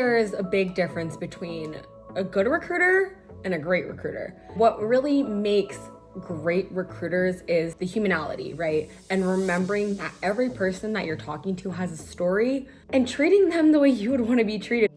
There is a big difference between a good recruiter and a great recruiter. What really makes great recruiters is the humanality, right? And remembering that every person that you're talking to has a story and treating them the way you would want to be treated.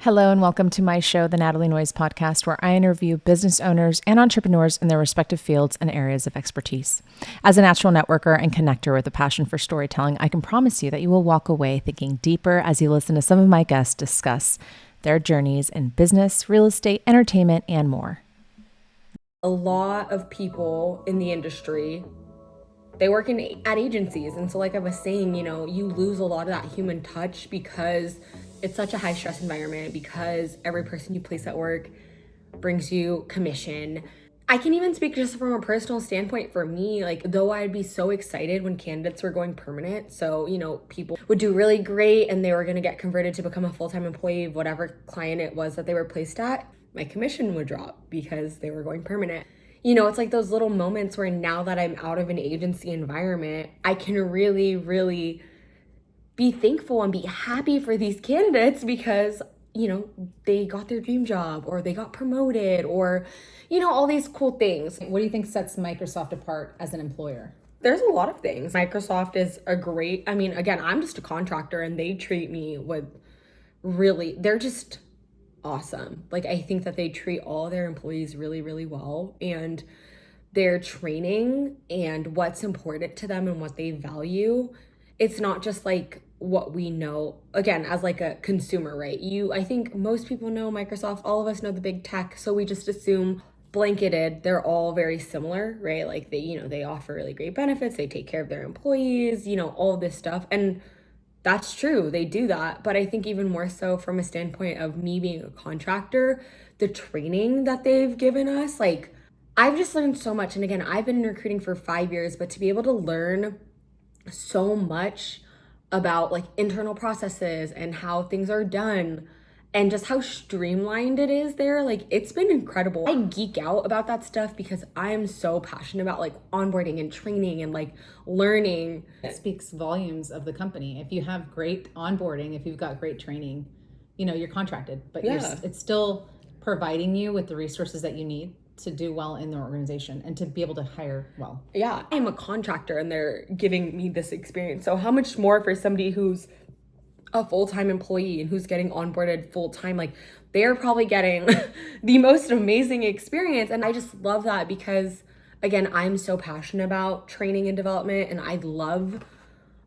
Hello and welcome to my show, the Natalie Noyes Podcast, where I interview business owners and entrepreneurs in their respective fields and areas of expertise. As a natural networker and connector with a passion for storytelling, I can promise you that you will walk away thinking deeper as you listen to some of my guests discuss their journeys in business, real estate, entertainment, and more. A lot of people in the industry, they work at agencies. And so like I was saying, you lose a lot of that human touch because it's such a high stress environment, because every person you place at work brings you commission. I can even speak just from a personal standpoint for me, like though I'd be so excited when candidates were going permanent. So, people would do really great and they were going to get converted to become a full-time employee of whatever client it was that they were placed at. My commission would drop because they were going permanent. It's like those little moments where now that I'm out of an agency environment, I can really, really be thankful and be happy for these candidates because, they got their dream job or they got promoted or, all these cool things. What do you think sets Microsoft apart as an employer? There's a lot of things. Microsoft is again, I'm just a contractor and they treat me they're just awesome. Like, I think that they treat all their employees really, really well, and their training and what's important to them and what they value. It's not just like what we know, again, as like a consumer, right? I think most people know Microsoft, all of us know the big tech, so we just assume blanketed, they're all very similar, right? Like they offer really great benefits, they take care of their employees, all this stuff. And that's true, they do that. But I think even more so from a standpoint of me being a contractor, the training that they've given us, like I've just learned so much. And again, I've been in recruiting for 5 years, but to be able to learn so much about like internal processes and how things are done and just how streamlined it is there, like it's been incredible. I geek out about that stuff because I am so passionate about like onboarding and training and like learning. It speaks volumes of the company. If you have great onboarding, if you've got great training, you're contracted, but it's still providing you with the resources that you need to do well in the organization and to be able to hire well. Yeah, I'm a contractor and they're giving me this experience. So how much more for somebody who's a full-time employee and who's getting onboarded full-time? Like they're probably getting the most amazing experience. And I just love that because, again, I'm so passionate about training and development, and I love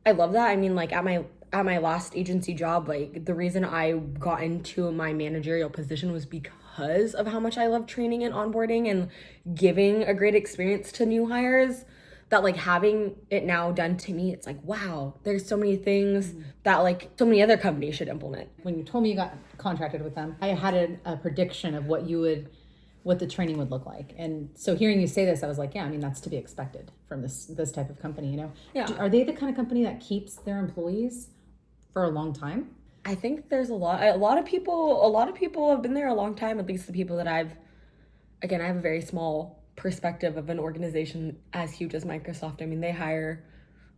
that. I mean, like at my last agency job, like the reason I got into my managerial position was because of how much I love training and onboarding and giving a great experience to new hires, that like having it now done to me, it's like, wow, there's so many things that like so many other companies should implement. When you told me you got contracted with them, I had a prediction of what the training would look like. And so hearing you say this, I was like, yeah, I mean, that's to be expected from this type of company, Yeah. Are they the kind of company that keeps their employees for a long time? I think there's a lot of people have been there a long time, at least the people that I have a very small perspective of an organization as huge as Microsoft. I mean, they hire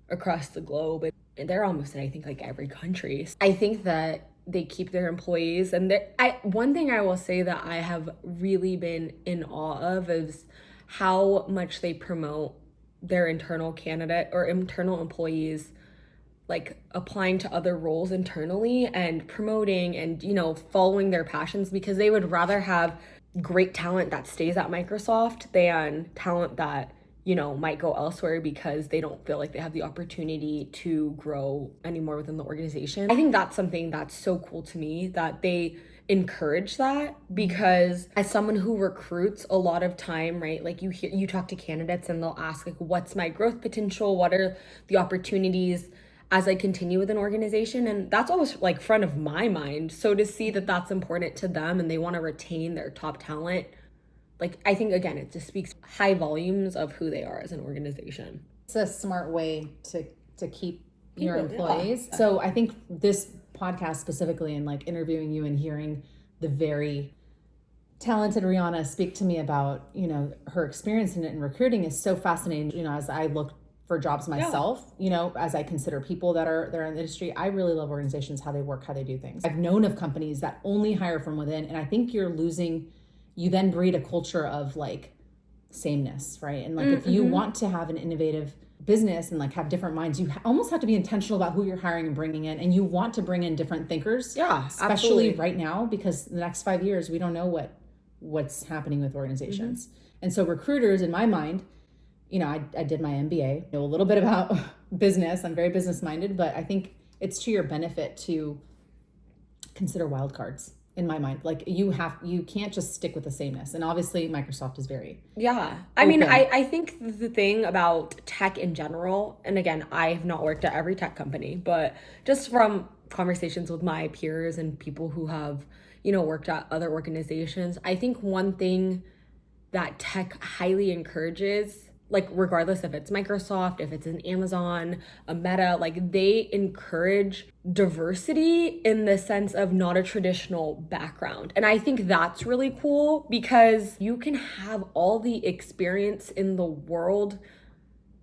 across the globe. They're almost in, I think, like every country. I think that they keep their employees. And one thing I will say that I have really been in awe of is how much they promote their internal candidate or internal employees, like applying to other roles internally and promoting and, following their passions, because they would rather have great talent that stays at Microsoft than talent that, might go elsewhere because they don't feel like they have the opportunity to grow anymore within the organization. I think that's something that's so cool to me, that they encourage that, because as someone who recruits a lot of time, right, like you talk to candidates and they'll ask like, what's my growth potential? What are the opportunities as I continue with an organization? And that's always like front of my mind. So to see that that's important to them and they want to retain their top talent, like I think, again, it just speaks high volumes of who they are as an organization. It's a smart way to keep your employees. Yeah. So I think this podcast specifically, and like interviewing you and hearing the very talented Reeyannah speak to me about, her experience in recruiting is so fascinating. As I look for jobs myself, you know, as I consider people that are in the industry, I really love organizations, how they work, how they do things. I've known of companies that only hire from within. And I think you then breed a culture of like sameness, right? And like, if you want to have an innovative business and like have different minds, you almost have to be intentional about who you're hiring and bringing in. And you want to bring in different thinkers, especially absolutely. Right now, because the next 5 years, we don't know what's happening with organizations. And so recruiters, in my mind, you know, I did my MBA, know a little bit about business. I'm very business minded, but I think it's to your benefit to consider wildcards in my mind. Like you can't just stick with the sameness. And obviously Microsoft is very I mean, I think the thing about tech in general, and again, I have not worked at every tech company, but just from conversations with my peers and people who have, you know, worked at other organizations, I think one thing that tech highly encourages, like regardless if it's Microsoft, if it's an Amazon, a Meta, like they encourage diversity in the sense of not a traditional background. And I think that's really cool because you can have all the experience in the world,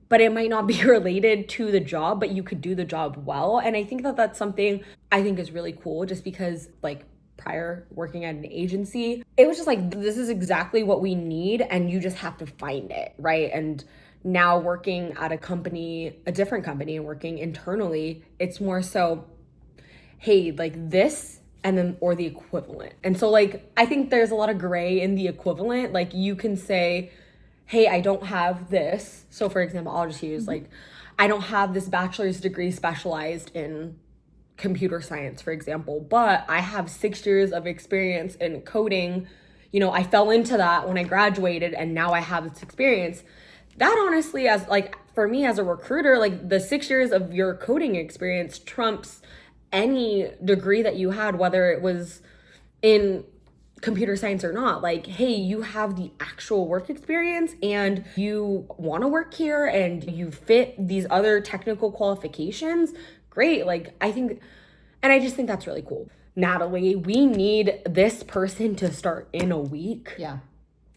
but it might not be related to the job, but you could do the job well. And I think that that's something I think is really cool, just because like prior working at an agency, it was just like, this is exactly what we need and you just have to find it, right? And now working at a company, a different company, and working internally, it's more so, hey, like this and then, or the equivalent. And so like, I think there's a lot of gray in the equivalent. Like you can say, hey, I don't have this. So for example, I'll just use like, I don't have this bachelor's degree specialized in computer science, for example, but I have 6 years of experience in coding. You know, I fell into that when I graduated and now I have this experience. That honestly, as like for me as a recruiter, like the 6 years of your coding experience trumps any degree that you had, whether it was in computer science or not. Like, hey, you have the actual work experience and you want to work here and you fit these other technical qualifications. Great. Like, I think, and I just think that's really cool. Natalie, we need this person to start in a week. Yeah.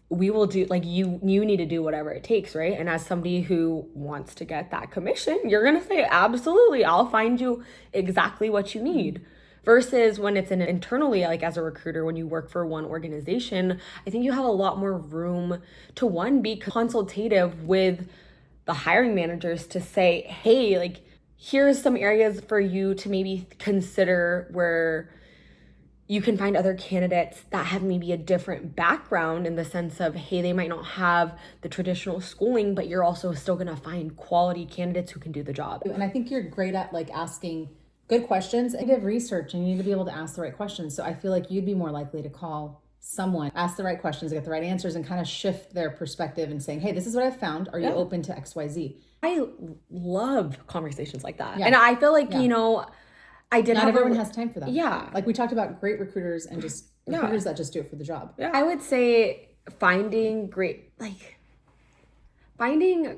We will do, like, you need to do whatever it takes, right? And as somebody who wants to get that commission, you're going to say, absolutely, I'll find you exactly what you need. Versus when it's internally, like as a recruiter, when you work for one organization, I think you have a lot more room to be consultative with the hiring managers to say, hey, like, here's some areas for you to maybe consider where you can find other candidates that have maybe a different background in the sense of, hey, they might not have the traditional schooling, but you're also still going to find quality candidates who can do the job. And I think you're great at like asking good questions. You need to have research and you need to be able to ask the right questions. So I feel like you'd be more likely to call someone, ask the right questions, get the right answers, and kind of shift their perspective and saying, hey, this is what I've found. Are you open to XYZ? I love conversations like that. Yeah. And I feel like, you know, Not everyone has time for that. Yeah. Like we talked about great recruiters and just recruiters that just do it for the job. Yeah. I would say finding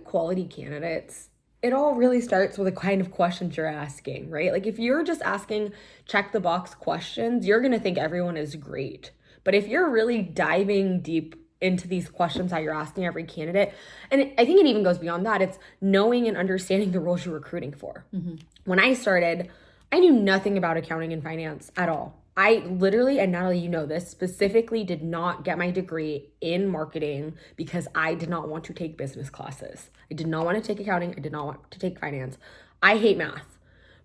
quality candidates, it all really starts with the kind of questions you're asking, right? Like if you're just asking check the box questions, you're going to think everyone is great. But if you're really diving deep into these questions that you're asking every candidate, and I think it even goes beyond that, it's knowing and understanding the roles you're recruiting for. Mm-hmm. When I started, I knew nothing about accounting and finance at all. I literally, and Natalie, you know this, specifically did not get my degree in marketing because I did not want to take business classes. I did not want to take accounting. I did not want to take finance. I hate math.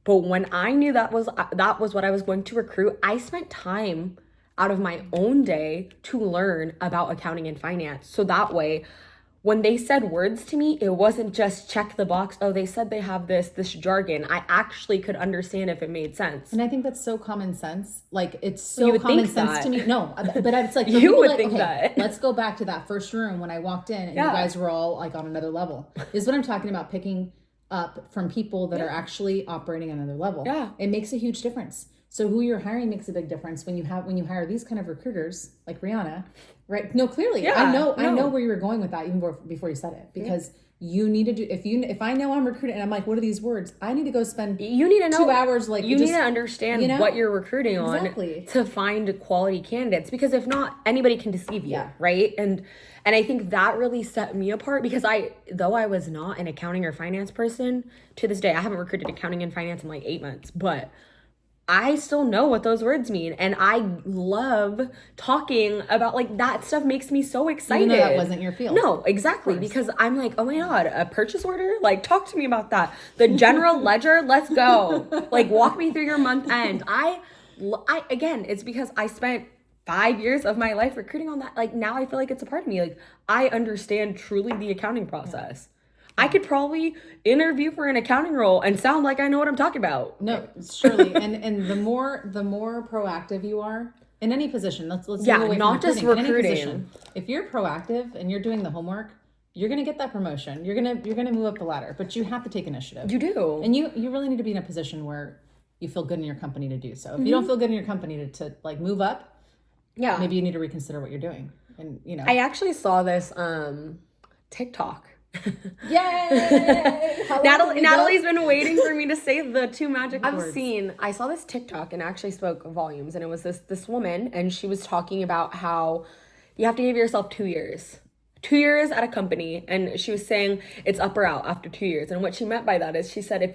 But when I knew that was what I was going to recruit, I spent time out of my own day to learn about accounting and finance. So that way, when they said words to me, it wasn't just check the box. Oh, they said they have this jargon. I actually could understand if it made sense. And I think that's so common sense. Like it's so common sense to me. No, but it's like you would think that. Let's go back to that first room when I walked in and you guys were all like on another level. This is what I'm talking about, picking up from people that are actually operating on another level. Yeah. It makes a huge difference. So who you're hiring makes a big difference when you hire these kind of recruiters like Reeyannah, right? No, clearly, I know where you were going with that even before you said it, because You need to do, if I know I'm recruiting and I'm like, what are these words? I need to go spend you need to know 2 hours. Like you need to understand what you're recruiting on to find quality candidates, because if not, anybody can deceive you. Right. And I think that really set me apart, because though I was not an accounting or finance person, to this day, I haven't recruited accounting and finance in like 8 months, but I still know what those words mean. And I love talking about, like, that stuff makes me so excited. Even though that wasn't your field. No, exactly. Because I'm like, oh my God, a purchase order? Like, talk to me about that. The general ledger, let's go. Like, walk me through your month end. Again, it's because I spent 5 years of my life recruiting on that. Like, now I feel like it's a part of me. Like, I understand truly the accounting process. I could probably interview for an accounting role and sound like I know what I'm talking about. No, surely. and the more proactive you are in any position, let's move away not from just recruiting. In any position, if you're proactive and you're doing the homework, you're gonna get that promotion. You're gonna move up the ladder. But you have to take initiative. You do. And you really need to be in a position where you feel good in your company to do so. If you don't feel good in your company to like move up, maybe you need to reconsider what you're doing. And I actually saw this TikTok. Yay! Natalie's been waiting for me to say the 2 magic words. I saw this TikTok and actually spoke volumes, and it was this woman, and she was talking about how you have to give yourself 2 years. 2 years at a company, and she was saying it's up or out after 2 years. And what she meant by that is, she said, if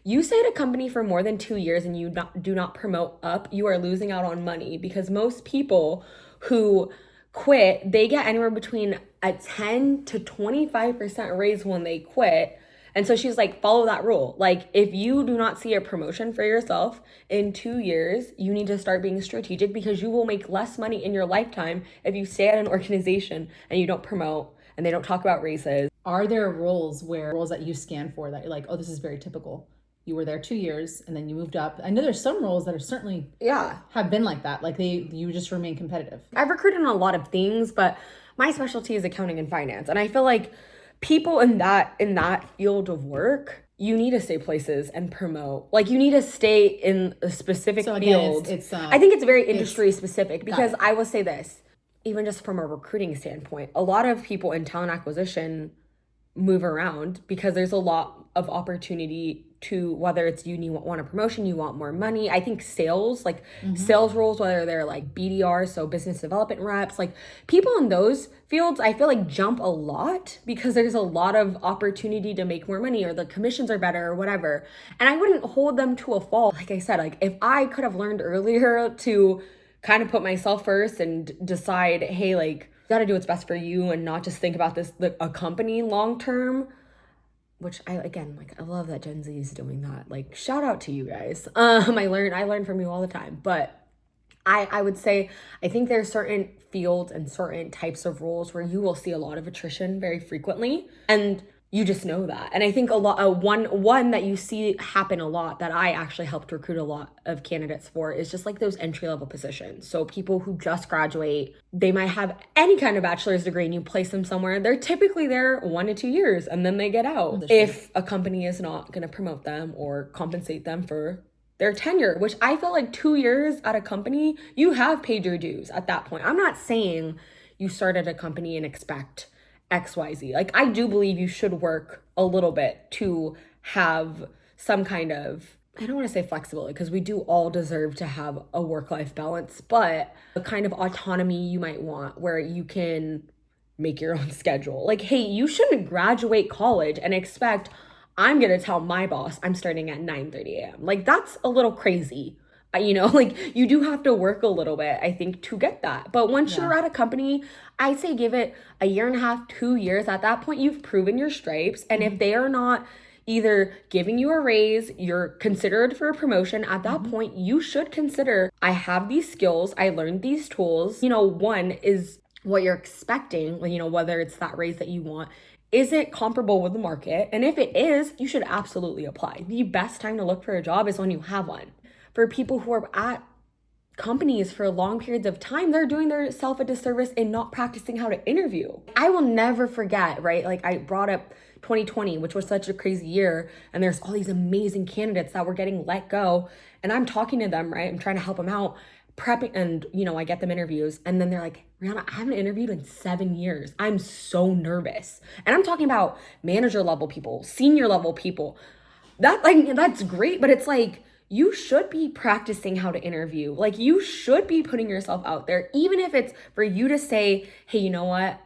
you stay at a company for more than 2 years and you do not promote up, you are losing out on money, because most people who quit, they get anywhere between a 10 to 25% raise when they quit. And so she's like, follow that rule. Like, if you do not see a promotion for yourself in 2 years, you need to start being strategic, because you will make less money in your lifetime if you stay at an organization and you don't promote and they don't talk about raises. Are there roles that you scan for that you're like, oh, this is very typical? You were there 2 years and then you moved up. I know there's some roles that are certainly have been like that. Like you just remain competitive. I've recruited on a lot of things, but my specialty is accounting and finance. And I feel like people in that field of work, you need to stay places and promote. Like, you need to stay in a specific field. I think it's very industry specific, because I will say this, even just from a recruiting standpoint, a lot of people in talent acquisition move around because there's a lot of opportunity to, whether it's you want a promotion, you want more money. I think sales, like sales roles, whether they're like BDR, so business development reps, like people in those fields, I feel like jump a lot because there's a lot of opportunity to make more money, or the commissions are better or whatever. And I wouldn't hold them to a fault. Like I said, like if I could have learned earlier to kind of put myself first and decide, hey, like you got to do what's best for you and not just think about a company long term. Which I love that Gen Z is doing that. Like, shout out to you guys. I learn from you all the time. But I would say, I think there's certain fields and certain types of roles where you will see a lot of attrition very frequently. And you just know that. And I think one that you see happen a lot, that I actually helped recruit a lot of candidates for, is just like those entry-level positions. So people who just graduate, they might have any kind of bachelor's degree, and you place them somewhere, they're typically there 1 to 2 years and then they get out if a company is not going to promote them or compensate them for their tenure, which I feel like 2 years at a company, you have paid your dues at that point. I'm not saying you start at a company and expect XYZ. Like, I do believe you should work a little bit to have some kind of, I don't want to say flexibility, because we do all deserve to have a work-life balance, but a kind of autonomy you might want where you can make your own schedule. Like, hey, you shouldn't graduate college and expect I'm going to tell my boss I'm starting at 9:30 a.m. Like, that's a little crazy. Like, you do have to work a little bit, I think, to get that. But once you're at a company, I'd say give it a year and a half, 2 years. At that point, you've proven your stripes. And if they are not either giving you a raise, you're considered for a promotion, at that point, you should consider, I have these skills, I learned these tools. One is what you're expecting, whether it's that raise that you want. Is it comparable with the market? And if it is, you should absolutely apply. The best time to look for a job is when you have one. For people who are at companies for long periods of time, they're doing their self a disservice in not practicing how to interview. I will never forget, right? Like, I brought up 2020, which was such a crazy year, and there's all these amazing candidates that were getting let go, and I'm talking to them, right? I'm trying to help them out. prepping, and I get them interviews, and then they're like, Reeyannah, I haven't interviewed in 7 years. I'm so nervous. And I'm talking about manager level people, senior level people. That's great, but it's like, you should be practicing how to interview. Like, you should be putting yourself out there, even if it's for you to say, hey, you know what?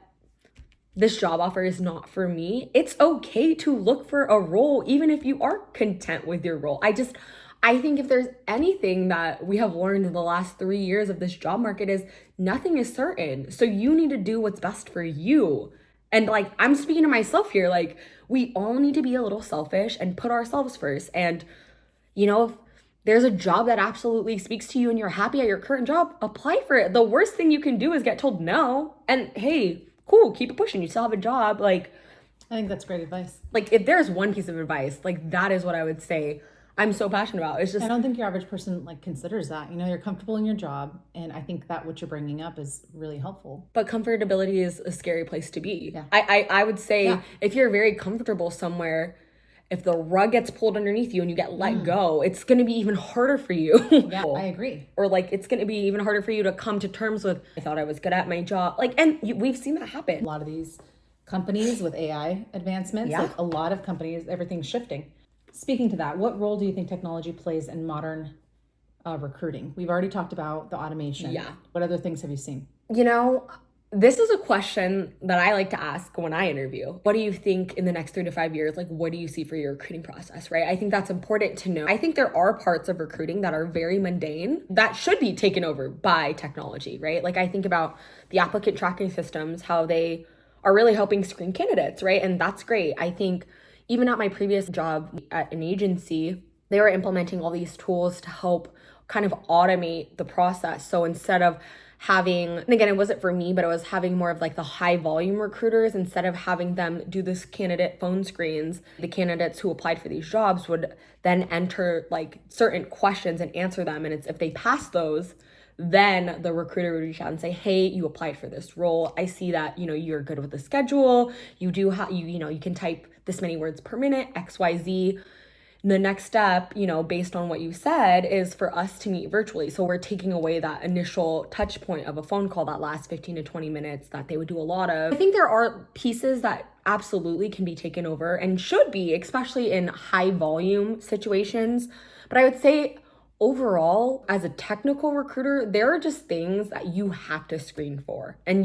This job offer is not for me. It's okay to look for a role, even if you are content with your role. I think if there's anything that we have learned in the last 3 years of this job market is nothing is certain. So you need to do what's best for you. And like, I'm speaking to myself here, like, we all need to be a little selfish and put ourselves first. And, if there's a job that absolutely speaks to you and you're happy at your current job, apply for it. The worst thing you can do is get told no. And hey, cool, keep it pushing. You still have a job. Like, I think that's great advice. Like, if there's one piece of advice, like, that is what I would say I'm so passionate about. It's just, I don't think your average person like considers that. You're comfortable in your job, and I think that what you're bringing up is really helpful. But comfortability is a scary place to be. Yeah. I would say if you're very comfortable somewhere, if the rug gets pulled underneath you and you get let go, it's going to be even harder for you. Yeah, I agree. Or like, it's going to be even harder for you to come to terms with, I thought I was good at my job. Like, and we've seen that happen. A lot of these companies with AI advancements, like a lot of companies, everything's shifting. Speaking to that, what role do you think technology plays in modern recruiting? We've already talked about the automation. Yeah. What other things have you seen? This is a question that I like to ask when I interview. What do you think in the next 3 to 5 years? Like, what do you see for your recruiting process, right? I think that's important to know. I think there are parts of recruiting that are very mundane that should be taken over by technology, right? Like, I think about the applicant tracking systems, how they are really helping screen candidates, right? And that's great. I think even at my previous job at an agency, they were implementing all these tools to help kind of automate the process. So instead of having, and again, it wasn't for me, but it was having more of like the high volume recruiters, instead of having them do this candidate phone screens, the candidates who applied for these jobs would then enter like certain questions and answer them. And it's, if they pass those, then the recruiter would reach out and say, hey, you applied for this role. I see that, you're good with the schedule. You do you can type this many words per minute, XYZ. The next step, based on what you said, is for us to meet virtually. So we're taking away that initial touch point of a phone call that lasts 15 to 20 minutes that they would do a lot of. I think there are pieces that absolutely can be taken over and should be, especially in high volume situations. But I would say overall, as a technical recruiter, there are just things that you have to screen for. And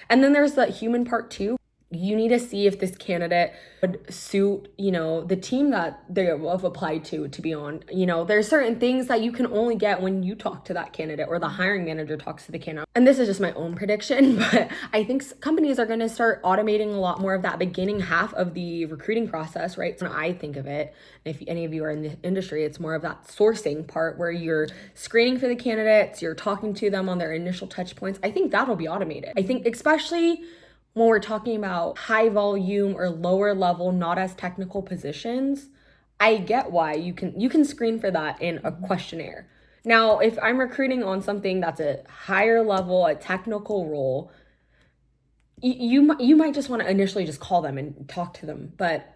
then there's the human part too. You need to see if this candidate would suit, the team that they have applied to be on. There's certain things that you can only get when you talk to that candidate or the hiring manager talks to the candidate. And this is just my own prediction, but I think companies are going to start automating a lot more of that beginning half of the recruiting process, right? When I think of it, if any of you are in the industry, it's more of that sourcing part where you're screening for the candidates, you're talking to them on their initial touch points. I think that'll be automated. I think especially when we're talking about high volume or lower level, not as technical positions, I get why you can screen for that in a questionnaire. Now, if I'm recruiting on something that's a higher level, a technical role, you might just want to initially just call them and talk to them. But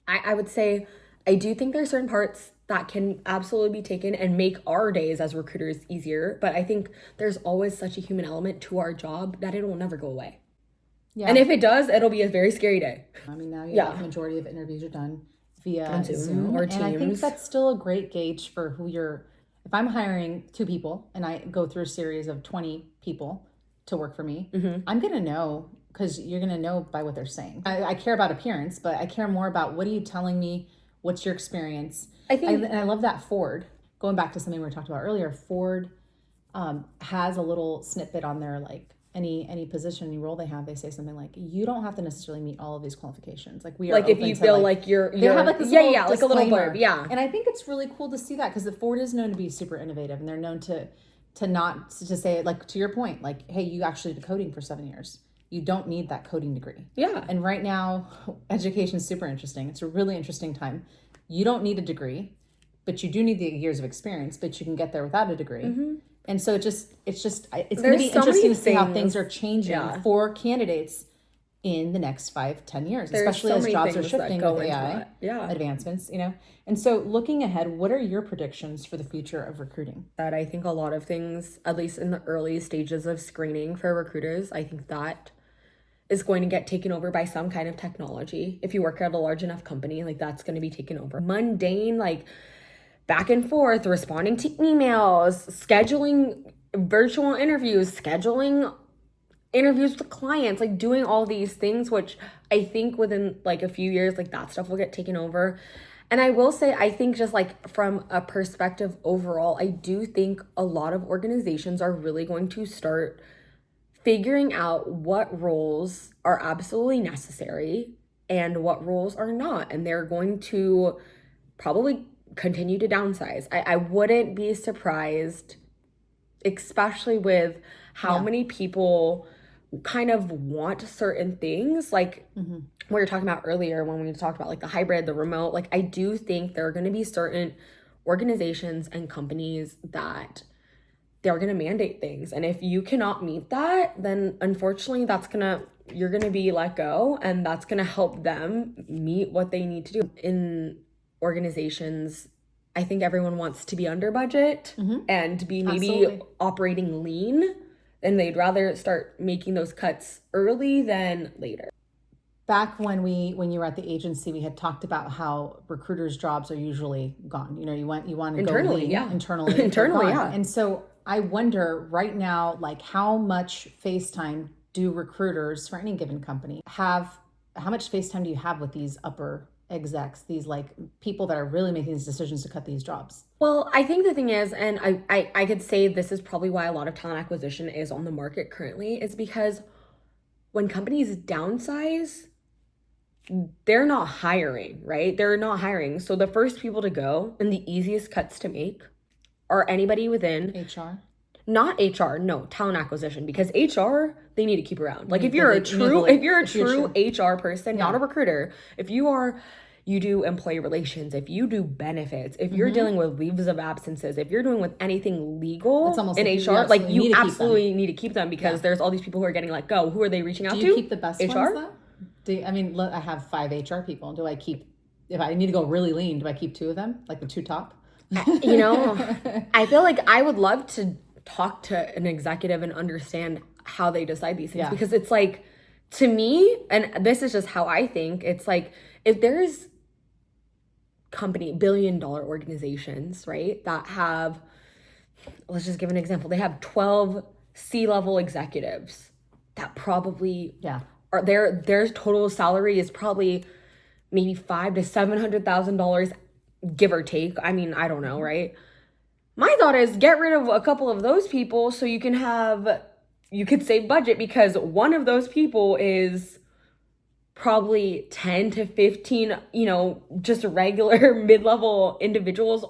I would say I do think there's certain parts that can absolutely be taken and make our days as recruiters easier. But I think there's always such a human element to our job that it will never go away. Yeah. And if it does, it'll be a very scary day. Now the majority of interviews are done via Zoom or Teams. And I think that's still a great gauge for who you're. If I'm hiring 2 people and I go through a series of 20 people to work for me, I'm going to know, because you're going to know by what they're saying. I care about appearance, but I care more about what are you telling me? What's your experience? And I love that Ford, going back to something we talked about earlier, Ford has a little snippet on their any position, any role they have, they say something like, you don't have to necessarily meet all of these qualifications. Like, we are, like, if you feel like you're they have like this like a little blurb, And I think it's really cool to see that, because the Ford is known to be super innovative, and they're known to say, like, to your point, like, hey, you actually did coding for 7 years. You don't need that coding degree. Yeah. And right now, education is super interesting. It's a really interesting time. You don't need a degree, but you do need the years of experience, but you can get there without a degree. And so it's going to be interesting to see how things are changing for candidates in the next 5-10 years, There's especially so as many jobs are things that shifting go with into AI that. Yeah. advancements, And so looking ahead, what are your predictions for the future of recruiting? That I think a lot of things, at least in the early stages of screening for recruiters, I think that is going to get taken over by some kind of technology. If you work at a large enough company, like that's going to be taken over. Mundane, like back and forth, responding to emails, scheduling virtual interviews, scheduling interviews with clients, like doing all these things, which I think within like a few years, like that stuff will get taken over. And I will say, I think just like from a perspective overall, I do think a lot of organizations are really going to start figuring out what roles are absolutely necessary and what roles are not. And they're going to probably continue to downsize. I wouldn't be surprised, especially with how many people kind of want certain things. Like we were talking about earlier when we talked about like the hybrid, the remote, like I do think there are going to be certain organizations and companies that they're going to mandate things. And if you cannot meet that, then unfortunately you're going to be let go, and that's going to help them meet what they need to do. In organizations, I think everyone wants to be under budget and be maybe operating lean, and they'd rather start making those cuts early than later. Back when you were at the agency, we had talked about how recruiters' jobs are usually gone. You want to internally, go lean, internally, yeah. And so I wonder right now, like how much face time do recruiters for any given company have? How much face time do you have with these upper execs, these like people that are really making these decisions to cut these jobs? Well, I think the thing is, and I could say this is probably why a lot of talent acquisition is on the market currently, is because when companies downsize, they're not hiring, right? They're not hiring. So the first people to go and the easiest cuts to make are anybody within HR. Not HR, no, talent acquisition, because HR, they need to keep around. Like if you're a true HR person, not a recruiter, if you do employee relations, if you do benefits, if you're dealing with leaves of absences, if you're doing with anything legal in HR, like you absolutely need to keep them, because there's all these people who are getting let go. Who are they reaching out to? Do you keep the best HR? ones though? I have 5 HR people. Do I keep, if I need to go really lean, do I keep 2 of them? Like the 2 top? I feel like I would love to talk to an executive and understand how they decide these things, because it's like, to me, and this is just how I think, it's like if there's billion-dollar organizations, right, that have, let's just give an example, they have 12 C-level executives that probably are their total salary is probably maybe $500,000 to $700,000, give or take. I mean, I don't know, right? My thought is get rid of a couple of those people so you could save budget, because one of those people is probably 10 to 15, just regular mid-level individuals.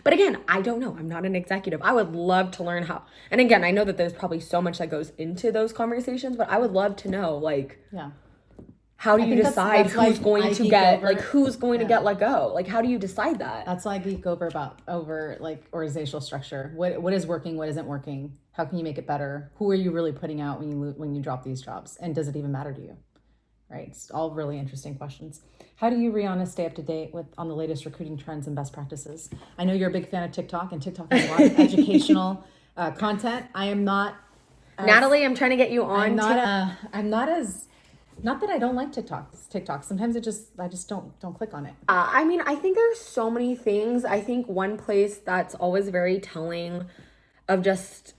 But again, I don't know. I'm not an executive. I would love to learn how. And again, I know that there's probably so much that goes into those conversations, but I would love to know, like, how do you decide who's going to get let go? Like, how do you decide that? That's why I geek over like organizational structure. What is working? What isn't working? How can you make it better? Who are you really putting out when you drop these jobs? And does it even matter to you? Right? It's all really interesting questions. How do you, Reeyannah, stay up to date on the latest recruiting trends and best practices? I know you're a big fan of TikTok, and TikTok has a lot of educational content. I am not. Natalie, I'm trying to get you on. Not that I don't like TikTok. Sometimes I just don't click on it. I think there's so many things. I think one place that's always very telling of just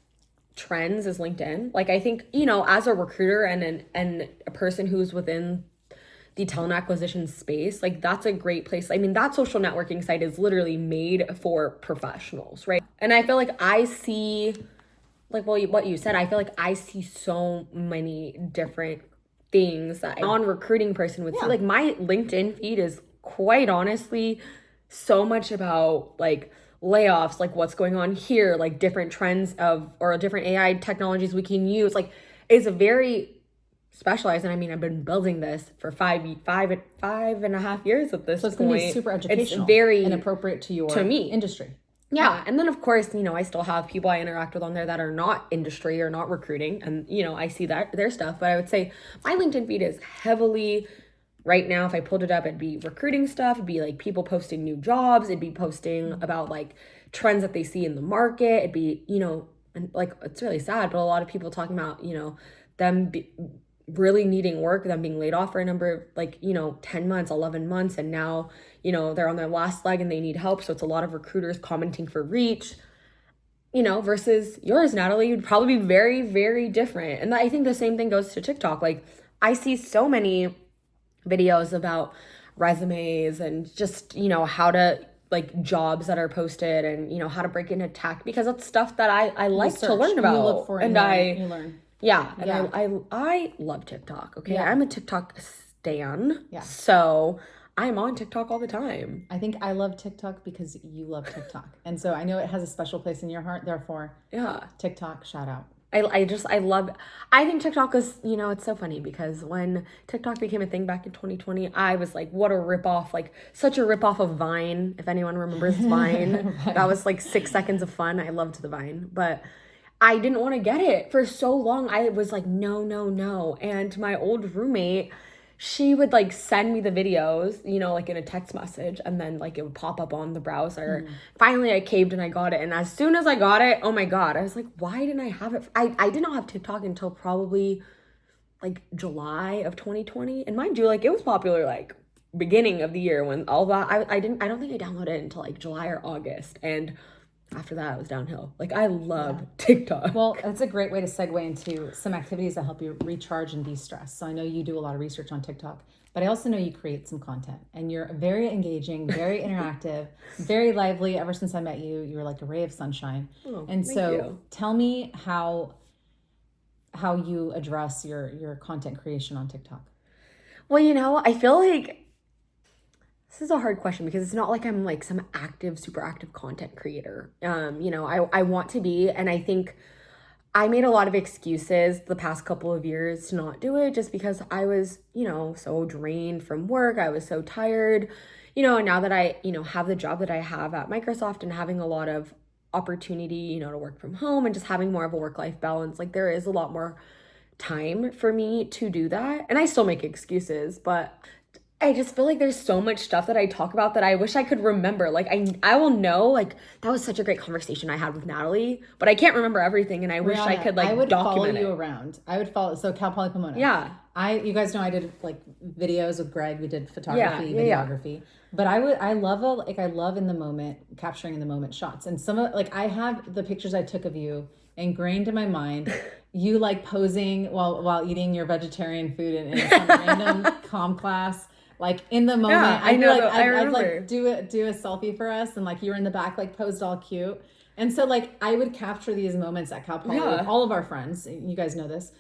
trends is LinkedIn. Like I think, as a recruiter and a person who's within the talent acquisition space, like that's a great place. I mean, that social networking site is literally made for professionals, right? And I feel like I see, like, well, what you said, I feel like I see so many different things that a non-recruiting person would see. Like my LinkedIn feed is quite honestly so much about like layoffs, like what's going on here, like different trends or different AI technologies we can use. Like it's very specialized. And I mean, I've been building this for five and a half years at this point. So it's going to be super educational. It's very and appropriate to me industry. Yeah. And then, of course, I still have people I interact with on there that are not industry or not recruiting. And, I see that their stuff. But I would say my LinkedIn feed is heavily, right now, if I pulled it up, it'd be recruiting stuff. It'd be like people posting new jobs. It'd be posting about like trends that they see in the market. It'd be, and like, it's really sad, but a lot of people talking about, them really needing work, them being laid off for a number of like, 10 months, 11 months. And now, they're on their last leg and they need help. So it's a lot of recruiters commenting for reach, versus yours, Natalie, would probably be very, very different. And I think the same thing goes to TikTok. Like I see so many videos about resumes and just, how to like jobs that are posted and, how to break into tech, because that's stuff that I like to learn about. You look for it and you learn. Yeah. And I love TikTok. Okay. Yeah. I'm a TikTok stan. Yeah. So I'm on TikTok all the think I love TikTok because you love TikTok. And so I know it has a special place in your heart. Therefore, TikTok, shout out. I think TikTok is, it's so funny because when TikTok became a thing back in 2020, I was like, what a ripoff, like such a ripoff of Vine. If anyone remembers Vine, right. That was like 6 seconds of fun. I loved the Vine, but I didn't want to get it for so long. I was like, no. And my old roommate, she would like send me the videos, like in a text message, and then like it would pop up on the browser. Finally, I caved and I got it. And as soon as I got it, oh my God, I was like, why didn't I have it? I did not have TikTok until probably like July of 2020. And mind you, like it was popular like beginning of the year when all that, I don't think I downloaded it until like July or August. And after that, it was downhill. Like, I love TikTok. Well, that's a great way to segue into some activities that help you recharge and de-stress. So I know you do a lot of research on TikTok, but I also know you create some content. And you're very engaging, very interactive, very lively. Ever since I met you, you were like a ray of sunshine. Oh, and so you. Tell me how you address your content creation on TikTok. Well, I feel like this is a hard question because it's not like I'm like some super active content creator. I want to be, and I think I made a lot of excuses the past couple of years to not do it just because I was, so drained from work. I was so tired, and now that I, have the job that I have at Microsoft and having a lot of opportunity, to work from home and just having more of a work-life balance, like there is a lot more time for me to do that. And I still make excuses, but I just feel like there's so much stuff that I talk about that I wish I could remember. Like I will know, like that was such a great conversation I had with Natalie, but I can't remember everything, and I wish I could like document it. I would follow you around. I would follow. So Cal Poly Pomona. Yeah. You guys know I did like videos with Greg. We did photography, videography. Yeah. But I love in the moment, capturing in the moment shots. And some of like I have the pictures I took of you ingrained in my mind. You like posing while eating your vegetarian food in some random comm class. Like in the moment, I know. Like, I I'd remember. like do a selfie for us, and like you were in the back, like posed all cute. And so like I would capture these moments at Cal Poly with all of our friends. You guys know this.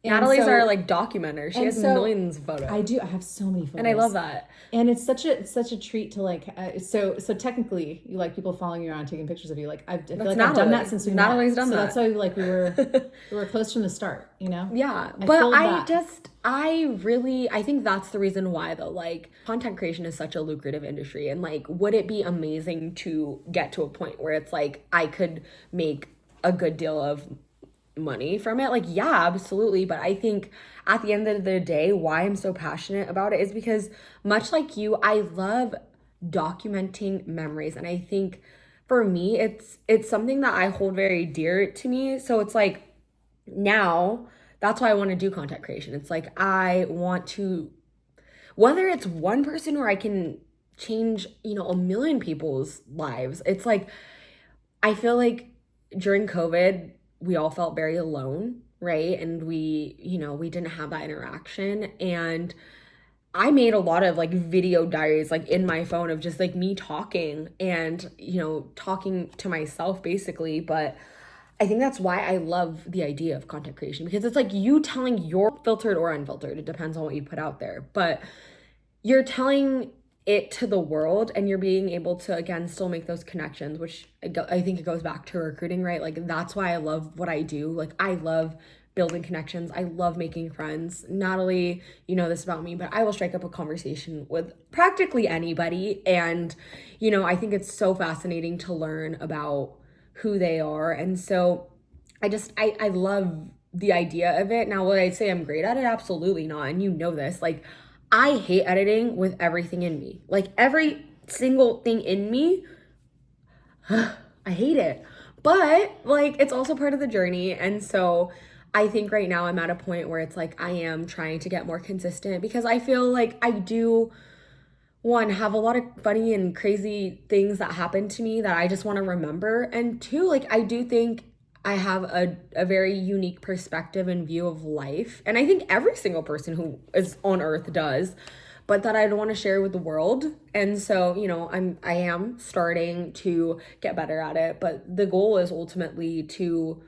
Natalie's our like documenter. She has millions of photos. I have so many photos, and I love that. And it's such a treat to like. So technically, you like people following you around, taking pictures of you. Like I feel like I've done that since we met. Natalie's done that. So that's why like we were close from the start. Yeah, I think that's the reason why though. Like content creation is such a lucrative industry, and like, would it be amazing to get to a point where it's like I could make a good deal of money from it? Like, yeah, absolutely. But I think at the end of the day, why I'm so passionate about it is because much like you, I love documenting memories. And I think for me, it's something that I hold very dear to me. So it's like now that's why I want to do content creation. It's like I want to, whether it's one person or I can change, a million people's lives. It's like, I feel like during COVID, we all felt very alone, right? And we didn't have that interaction. And I made a lot of like video diaries like in my phone of just like me talking and, talking to myself basically. But I think that's why I love the idea of content creation, because it's like you telling your filtered or unfiltered, it depends on what you put out there, but you're telling it to the world, and you're being able to, again, still make those connections, which I think it goes back to recruiting, right? Like, that's why I love what I do. Like, I love building connections. I love making friends. Natalie, you know this about me, but I will strike up a conversation with practically anybody. And, you know, I think it's so fascinating to learn about who they are. And so I love the idea of it. Now, would I say I'm great at it? Absolutely not. And you know this. Like, I hate editing with everything in me. Like, every single thing in me, I hate it. But, like, it's also part of the journey. And so I think right now I'm at a point where it's like I am trying to get more consistent, because I feel like I do, one, have a lot of funny and crazy things that happen to me that I just want to remember. And two, like, I do think I have a very unique perspective and view of life. And I think every single person who is on earth does, but that I want to share with the world. And so, you know, I am starting to get better at it, but the goal is ultimately to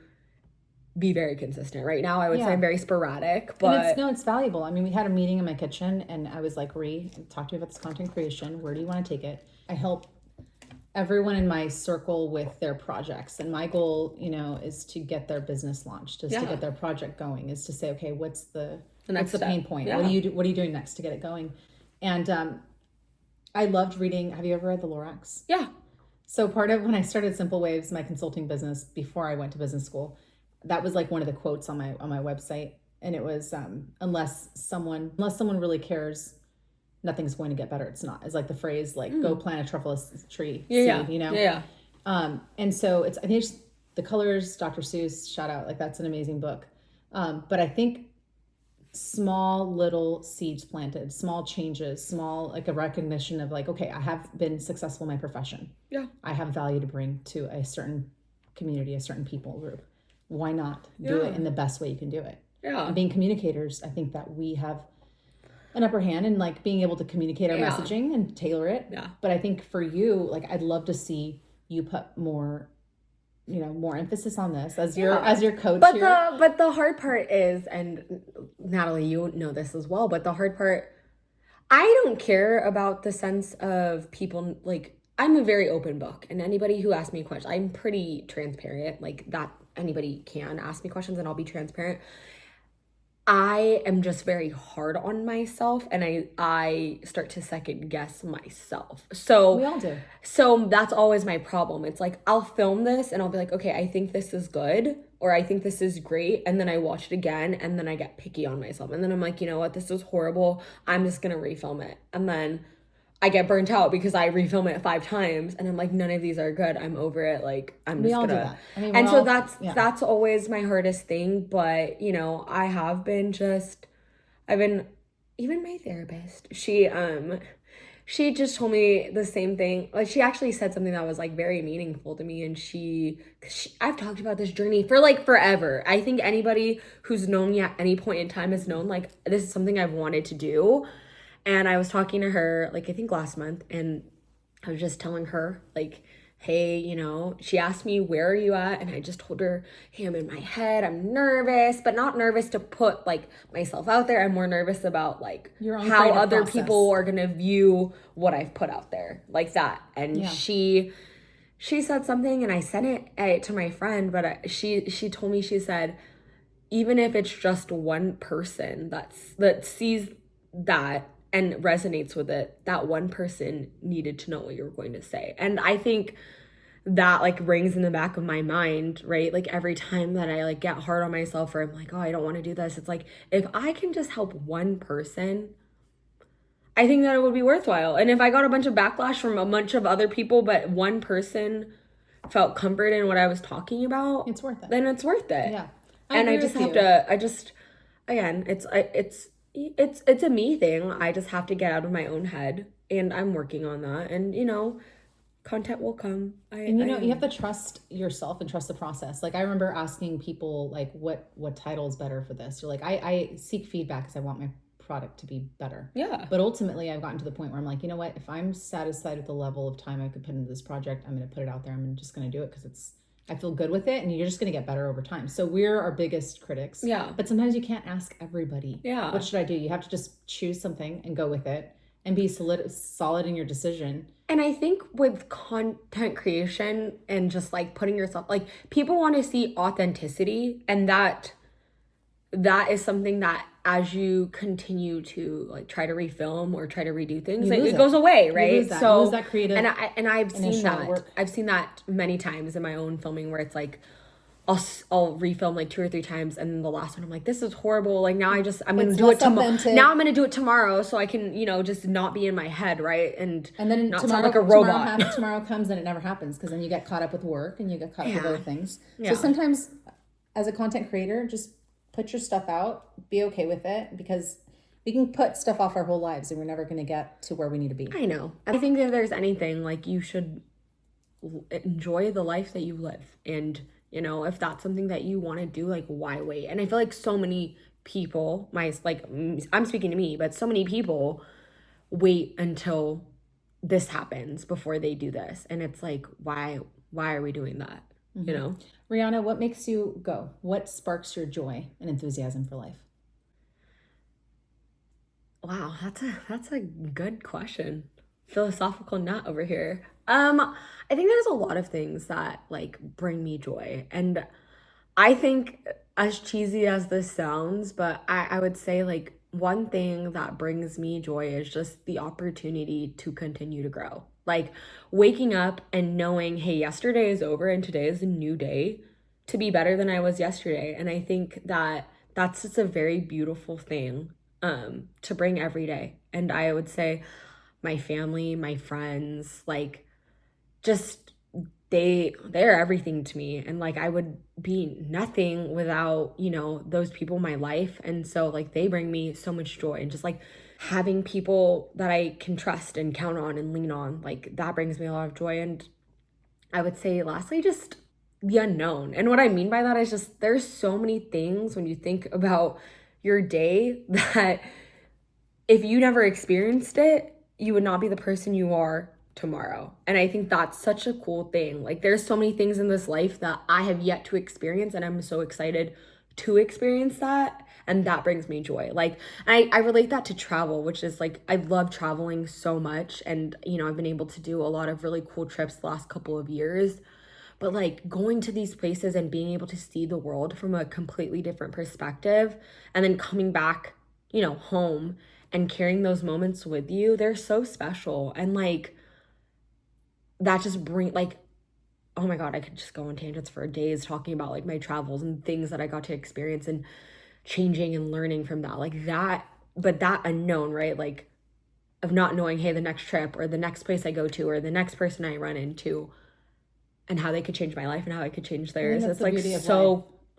be very consistent. Right now, I would say I'm very sporadic, but it's valuable. I mean, we had a meeting in my kitchen, and I was like, Ree, talk to me about this content creation. Where do you want to take it? I help everyone in my circle with their projects, and my goal, you know, is to get their business launched, is to get their project going, is to say, okay, what's the next pain point? What are you doing next to get it going? And I loved reading. Have you ever read The Lorax? Yeah. So part of when I started Simple Waves, my consulting business, before I went to business school, that was like one of the quotes on my website, and it was unless someone really cares, nothing's going to get better. It's not. It's like the phrase, like, go plant a truffle tree seed, you know? Yeah. And so I think it's The Colors, Dr. Seuss, shout out, like, that's an amazing book. But I think small little seeds planted, small changes, small, like, a recognition of, like, okay, I have been successful in my profession. Yeah. I have value to bring to a certain community, a certain people group. Why not do it in the best way you can do it? Yeah. And being communicators, I think that we have an upper hand in, like, being able to communicate our messaging and tailor it. Yeah. But I think for you, like, I'd love to see you put more, you know, more emphasis on this as your coach. But the hard part is, and Natalie, you know this as well, but the hard part, I don't care about the sense of people, like, I'm a very open book, and anybody who asks me questions, I'm pretty transparent, like, that anybody can ask me questions and I'll be transparent. I am just very hard on myself, and I start to second guess myself. So we all do. So that's always my problem. It's like, I'll film this and I'll be like, okay, I think this is good, or I think this is great. And then I watch it again, and then I get picky on myself. And then I'm like, you know what, this is horrible. I'm just going to refilm it. And then I get burnt out because I refilm it 5 times, and I'm like, none of these are good. I'm over it. Like, I'm just gonna. Do that. I mean, and so that's always my hardest thing. But, you know, I've been even my therapist, she just told me the same thing. Like, she actually said something that was, like, very meaningful to me. And I've talked about this journey for, like, forever. I think anybody who's known me at any point in time has known, like, this is something I've wanted to do. And I was talking to her, like, I think last month, and I was just telling her, like, hey, you know, she asked me, where are you at? And I just told her, hey, I'm in my head. I'm nervous, but not nervous to put, like, myself out there. I'm more nervous about, like, how other people are going to view what I've put out there, like that. And she said something, and I sent it to my friend, but she told me, she said, even if it's just one person that sees that and resonates with it, that one person needed to know what you were going to say. And I think that, like, rings in the back of my mind, right? Like, every time that I, like, get hard on myself, or I'm like, oh, I don't want to do this, it's like, if I can just help one person, I think that it would be worthwhile. And if I got a bunch of backlash from a bunch of other people, but one person felt comfort in what I was talking about, it's worth it. Then it's worth it. Yeah. And I just have to, again, it's a me thing. I just have to get out of my own head, and I'm working on that. And, you know, content will come. You have to trust yourself and trust the process. Like, I remember asking people, like, what title is better for this? Or, like, I seek feedback because I want my product to be better. Yeah. But ultimately, I've gotten to the point where I'm like, you know what? If I'm satisfied with the level of time I could put into this project, I'm going to put it out there. I'm just going to do it because I feel good with it, and you're just going to get better over time. So we're our biggest critics. Yeah. But sometimes you can't ask everybody. Yeah. What should I do? You have to just choose something and go with it. and be solid in your decision. And I think with content creation and just like putting yourself, like people want to see authenticity, and that is something that as you continue to like try to refilm or try to redo things, it goes away, right? You lose that creative. And I've seen that. Work. I've seen that many times in my own filming where it's like I'll refilm like 2 or 3 times, and then the last one I'm like, this is horrible. Like now I'm gonna do it tomorrow. Now I'm gonna do it tomorrow so I can, just not be in my head, right? And then not sound like a robot. Tomorrow comes and it never happens, because then you get caught up with work and you get caught up with other things. Yeah. So sometimes as a content creator, just put your stuff out, be okay with it, because we can put stuff off our whole lives and we're never going to get to where we need to be. I know. I think if there's anything, like, you should enjoy the life that you live. And, if that's something that you want to do, like, why wait? And I feel like so many people, I'm speaking to me, but so many people wait until this happens before they do this. And it's like, why are we doing that? Mm-hmm. Reeyannah, what makes you go? What sparks your joy and enthusiasm for life? Wow, that's a good question. Philosophical nut over here. I think there's a lot of things that like bring me joy. And I think, as cheesy as this sounds, but I would say like one thing that brings me joy is just the opportunity to continue to grow. Like waking up and knowing, hey, yesterday is over and today is a new day to be better than I was yesterday. And I think that that's just a very beautiful thing to bring every day. And I would say my family, my friends, like just they're everything to me. And like I would be nothing without, those people in my life. And so like they bring me so much joy, and just like having people that I can trust and count on and lean on, like that brings me a lot of joy. And I would say lastly, just the unknown. And what I mean by that is just there's so many things when you think about your day that if you never experienced it, you would not be the person you are tomorrow. And I think that's such a cool thing. Like there's so many things in this life that I have yet to experience, and I'm so excited to experience that. And that brings me joy. Like I relate that to travel, which is like, I love traveling so much. And, I've been able to do a lot of really cool trips the last couple of years. But like going to these places and being able to see the world from a completely different perspective, and then coming back, home and carrying those moments with you, they're so special. And like, that just oh my God, I could just go on tangents for days talking about like my travels and things that I got to experience and changing and learning from that, like that. But that unknown, right? Like of not knowing, hey, the next trip or the next place I go to or the next person I run into, and how they could change my life and how I could change theirs. It's like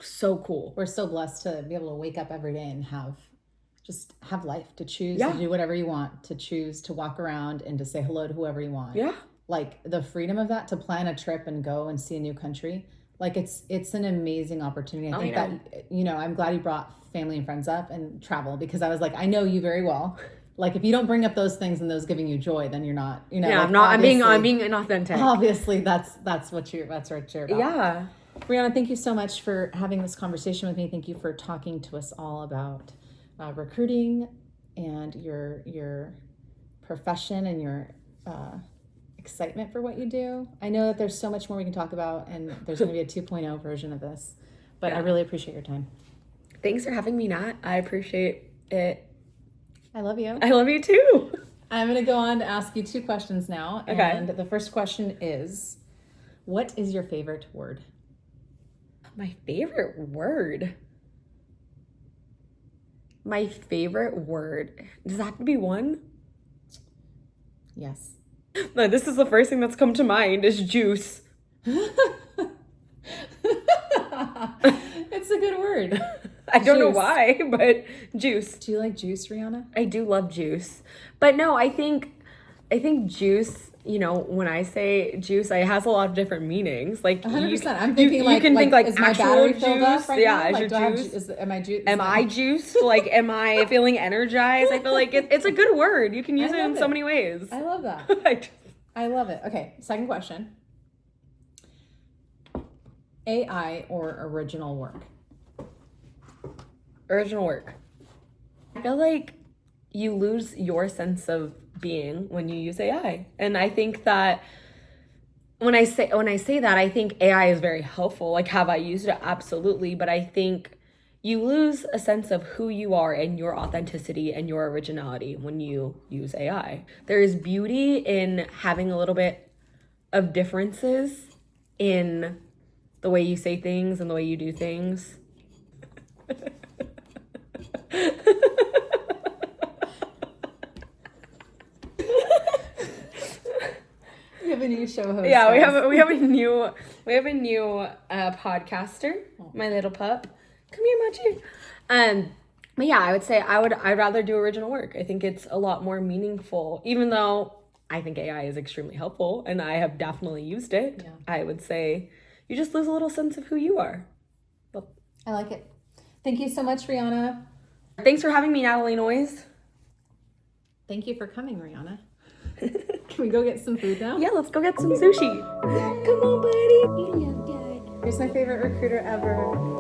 so cool. We're so blessed to be able to wake up every day and have life, to choose to do whatever you want, to choose to walk around and to say hello to whoever you want. Yeah. Like the freedom of that, to plan a trip and go and see a new country. Like it's an amazing opportunity. I think that, I'm glad you brought family and friends up and travel, because I was like, I know you very well. Like if you don't bring up those things and those giving you joy, then you're not, Yeah, like, I'm being inauthentic. Obviously that's what you're about. Yeah. Reeyannah, thank you so much for having this conversation with me. Thank you for talking to us all about recruiting and your profession and your excitement for what you do. I know that there's so much more we can talk about, and there's going to be a 2.0 version of this, but I really appreciate your time. Thanks for having me, Nat. I appreciate it. I love you. I love you too. I'm going to go on to ask you 2 questions now. Okay. And the first question is, what is your favorite word? My favorite word? My favorite word. Does that have to be one? Yes. No, this is the first thing that's come to mind is juice. It's a good word. I don't know why, but juice. Do you like juice, Reeyannah? I do love juice. But no, I think juice, when I say juice, it has a lot of different meanings. Like 100%. I'm thinking you can think like is my actual battery juice. filled up right now? Is like, your juice? Am I juice? Am I juiced? Like, am I feeling energized? I feel like it's a good word. You can use it in so many ways. I love that. I love it. Okay, second question. AI or original work? Original work. I feel like you lose your sense of being when you use AI. And I think that when I say that, I think AI is very helpful. Like, have I used it? Absolutely. But I think you lose a sense of who you are and your authenticity and your originality when you use AI. There is beauty in having a little bit of differences in the way you say things and the way you do things. We have a new show host. Yeah, we have a new podcaster, my little pup. Come here, Machi. But yeah, I would say I'd rather do original work. I think it's a lot more meaningful, even though I think AI is extremely helpful and I have definitely used it. Yeah. I would say you just lose a little sense of who you are. But I like it. Thank you so much, Reeyannah. Thanks for having me, Natalie Noyes. Thank you for coming, Reeyannah. Can we go get some food now? Yeah, let's go get some sushi. Come on, buddy. You love Dad. Here's my favorite recruiter ever.